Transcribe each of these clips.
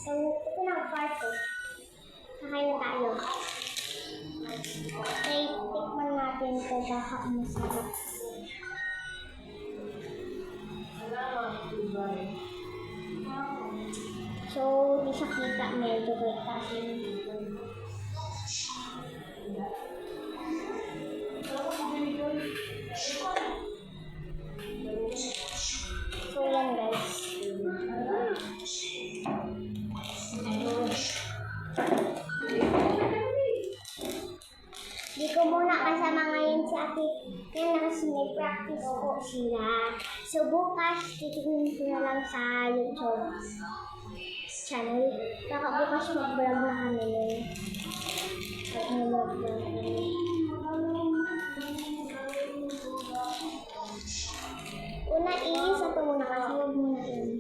So, ito na ang part ko. Kakain na tayo. Okay, tikman natin ito. Baka masarap. So, di siya kita. Medyo kita siya. So, yan guys. Di ko muna kasama ngayon si ate. Yan kasi may practice po sila. So, bukas, titignan ko na lang sa YouTube channel. Baka bukas mag-vlog na kami. At mag-vlog kami. Una isa ito muna kasi huwag muna yun.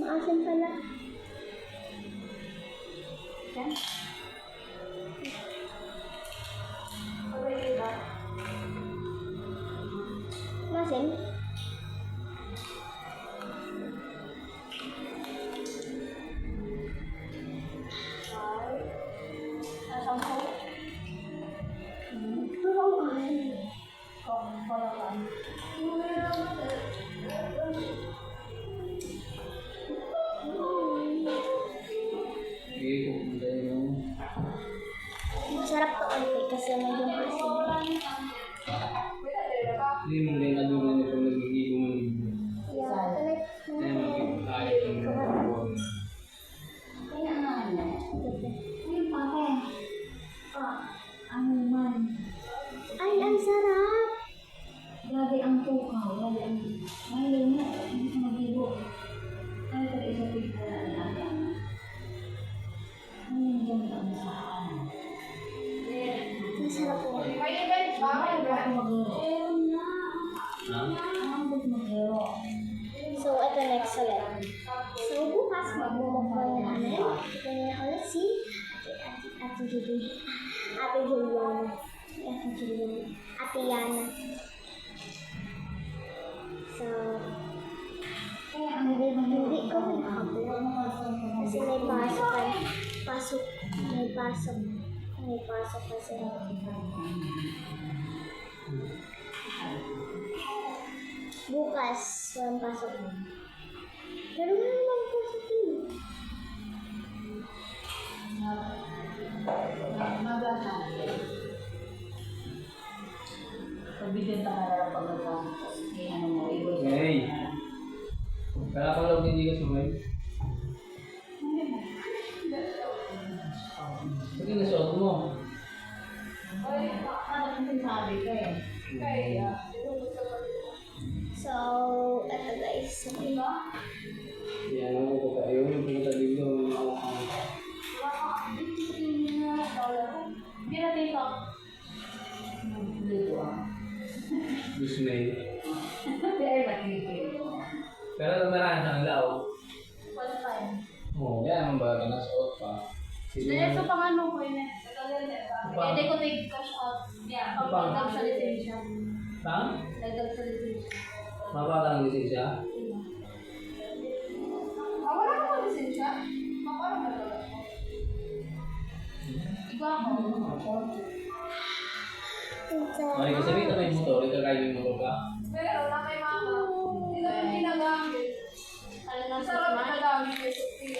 Maasim pala. Yan. Maasim? Masarap to ulit kasi medyo maasim. Hindi mo rin adungan niyo kung nagiging mo nito. Kaya magkikitayo ng mga buwan. Ay, ang sarap! Grabe ang tukaw, grabe ang may na, hindi ko mag-ibo. Ay, pag isa pigla na lang. Ano yung gamit ang saan? Ang sarap po. Ay, baka mag-iro. Ha? Ang buk mag-iro. So, ito next ulit. So, bukas magbumukbang na namin. Ito na ulit si Ate Julie. Ate Juliana. Ate Juliana. Ate Yana. So, hindi ko makablog. Kasi may pasok. May pasok kasi. Bukas, walang pasok. Pero wala namang pasok yun. Mabata. Pagbigyan ka na lang pagkakasok. Kasi ano mo, ibo. Hey! Kaya ko lang hindi ka sumay. Sige na suot mo. Ano kung sabi ka eh? So, ito guys. Yan ako ko tayo. Yung pumunta dito. Hindi na dito. Dito ah. Disney. Hindi ay makikita. Pero tumarahan sa ang lao. What time? Oo, yan ang baga na suot pa. Dahil sa pangano ko yun eh. Hindi ko take cash out. Yeah, pagdagdag sa lisensya. Tang? Dagdag sa lisensya. Mapatang lisensya? Wala ka pa lisensya? Mapara ba ito? Iba ako. Mari ko sabihin na may motor. Ito kayo yung motor ka. Pero wala kay mama. Ito yung ginagamit. Sarap ginagamit.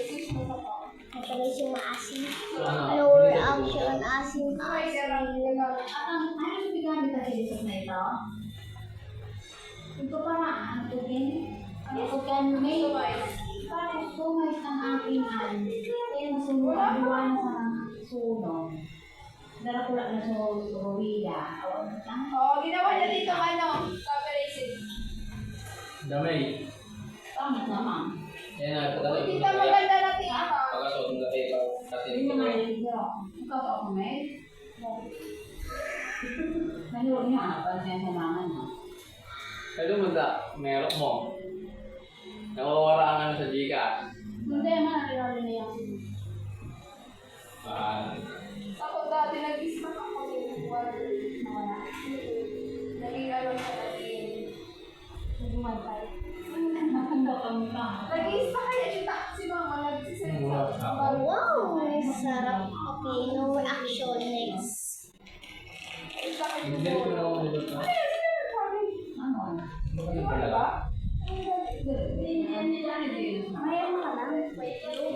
Sis mo sa pa. Ito guys yung maasim. So, ano? Lower option, asim. Ay, sarap ginagamit. Ano yung bigamit na silisok na ito? Ito para ano to din? Ito kan may para sumay ang aking an. Kaya nasunod ang buwan sa sunog. Dara ko lang na sa Rowida. Oo, ginawa niya dito ano? Cooperation. Damay. Pangit naman. Yan na. Pagkatapos Dito maganda natin ano? pagkasuot mo kayo. Kasi Hindi naman yung dito. Ikaw sa ako, May? Nahirap niya ano? Pansin sa naman mo. Kaya lumanda. Meron mo. Nawawara ang ano sa Gcash. Hindi naman, nalilawin na yan. Okay, no action next. Hindi ko na ako nilito. Ano? Ano pala? Mayroon ka lang.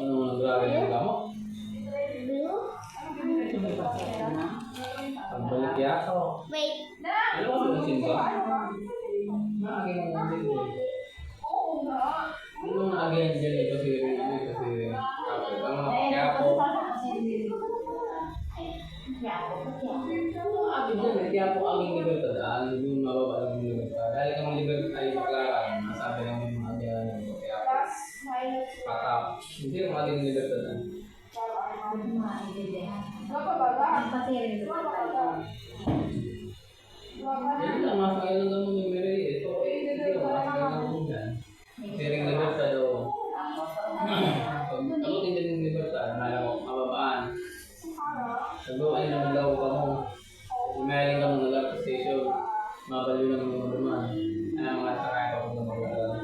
Ano grabe yung gamo? Blue? Pagbalik yato. Wait. Ano ko sinasin ko? Naagin ang nandito eh. Ano ang agin dyan eh kasi kaya po. Abi dyan eh, kaya po aging libertad. Yung mababa lang yung libertad. Dahil kang libertad ay paklaran, nasabi lang yung mga agyan nyo. Kaya po, patap. Hindi yung aging libertad. Hindi lang, masakay lang naman yung memory. Ito eh, hindi lang, masakay lang naman dyan. Sharing libertad o. Pag abutin din yung libertad, mababaan. Nagawa ay naman daw ka mo. Umayaling ka mo nag-art station. Mabaliw lang yung naman. Ay mga sakay pa kung magagawa.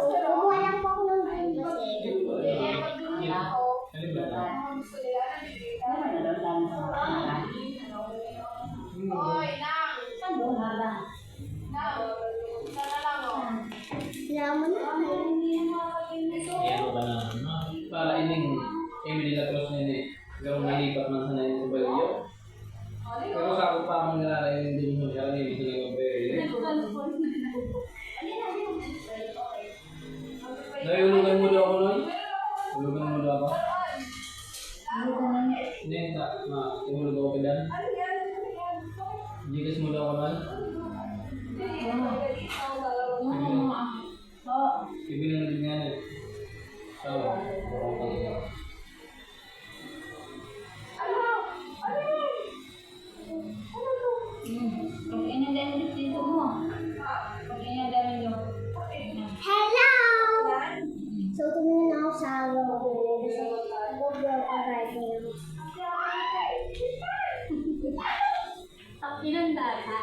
Kumuha lang po ako ng blue kasi. Yaman na. Ayan ko ba na? Para ining Emily Lacrosse na yun eh. Gawang nalipat man sa natin sa Balyo. Pero sa ako pa akong nalalayan din mo siya. Hindi ko nag-opera. Nahihulugan mo daw ako nun? Hulugan mo daw ako? Hindi, ihulog ako pilan. Gigas mo daw ako nun? Ibilang na din nga na. So, parang kaya. Hello! So, tumingin ako sa logo. Kasi logo ang guide niya. Takinan data.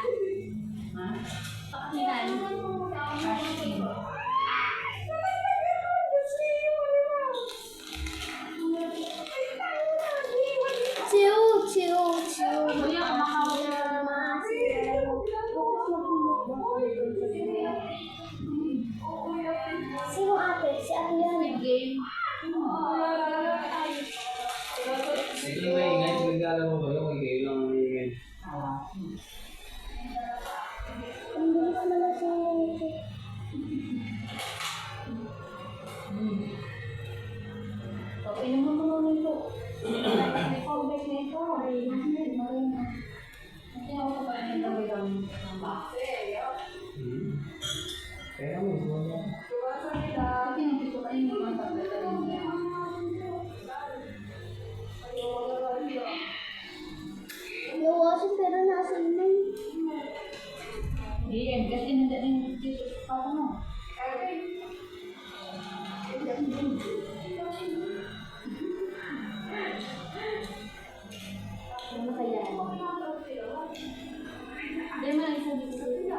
Takinan. Chill. Kuya, kumakawin Sino ate? Si ate yan. game. Ito lang may ingay. Pinagdala mo ba yung ingay lang ang ingay? Ang bilis naman siya. Okay naman mo nito. May callback na ito. Kasi ako pa rin yung gawin ng box. Kaya mo, ito lang. Kasi nandito pa yung mga pagkakaroon niya. Nawasin pero nasa inay. Hindi yan, kasi nandiyan yung dito pa ano. Ano kaya? Hindi mo lang sabi ko.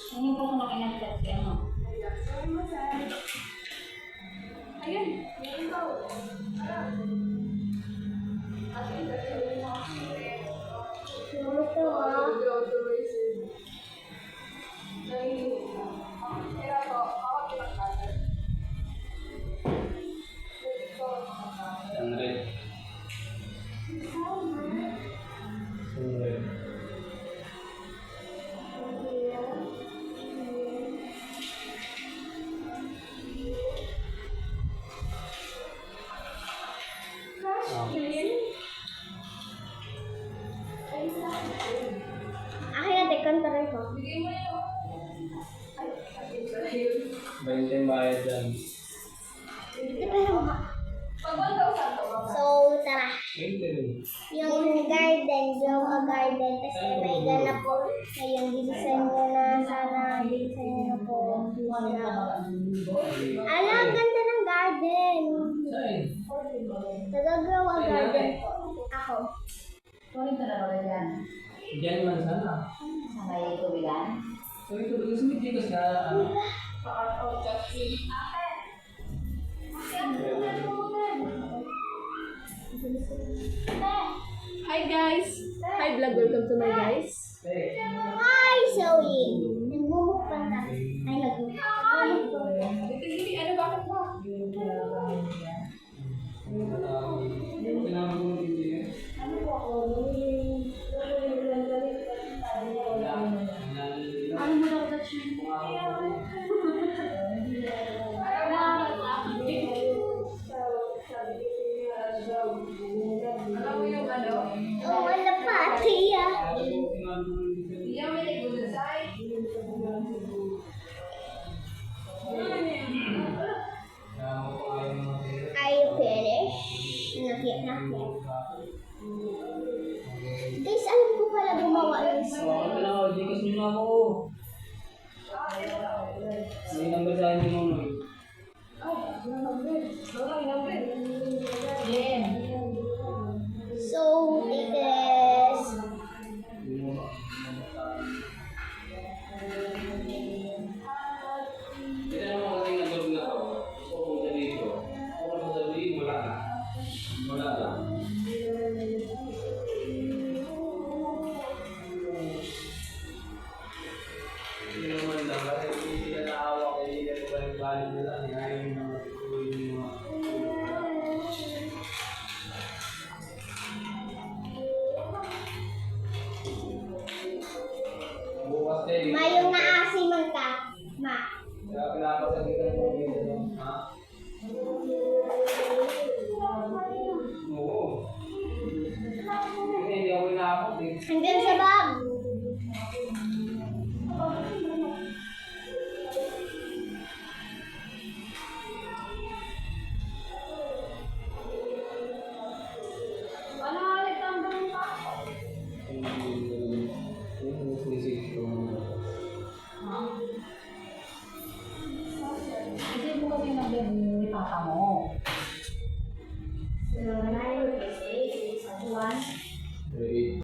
Hindi po ko nakinagkat kaya ano. Ayun. Ito ah. Ang red. Ang red. Akin na, dekantaran ko. 20 yung bayad dyan. Pero so, tara. 20 rin. Yung garden, grow a garden, tapos may ganap po. Ngayon, didesign nyo na sana, didesign nyo na po. Ala, ang ganda ng garden. Saan? Nag-grow a garden po. Ako. Tuloy ka na rin yan. Diyan man sana. Sa may tubigan. So ito, kasi may tikas na, ano? Hi guys! Hi vlog, welcome to my guys. Hi, Zoe! Nagmumukbang ka. Ay, nagmumukbang. Ano bakit mo? Ano mo daw touch Alam mo yung ano? Oh, wala pa, Tia. Yung may nag-udasay. Are you finished? Not yet. Guys, alam ko pala gumawa ng May number sa akin mo. Jen. So, it is... Kaya naman kasi nag-vlog na ako. Gusto ko punta dito. Ako na sasabihin, wala na. Wala lang. Hindi naman lang. Kasi hindi sila naawa ko. Hindi nila balik-balik nila. Ayaw yung mga tuloy yung mga... Bukas din. Mayong naasiman ka. Ma. Kaya pinapasagitan ko dito. Ha? Oo. Hindi ako inaabot eh. Hanggang sa bag. Ano ulit ang ganun pa? Kasi mo kasi nag-vlog ni papa mo.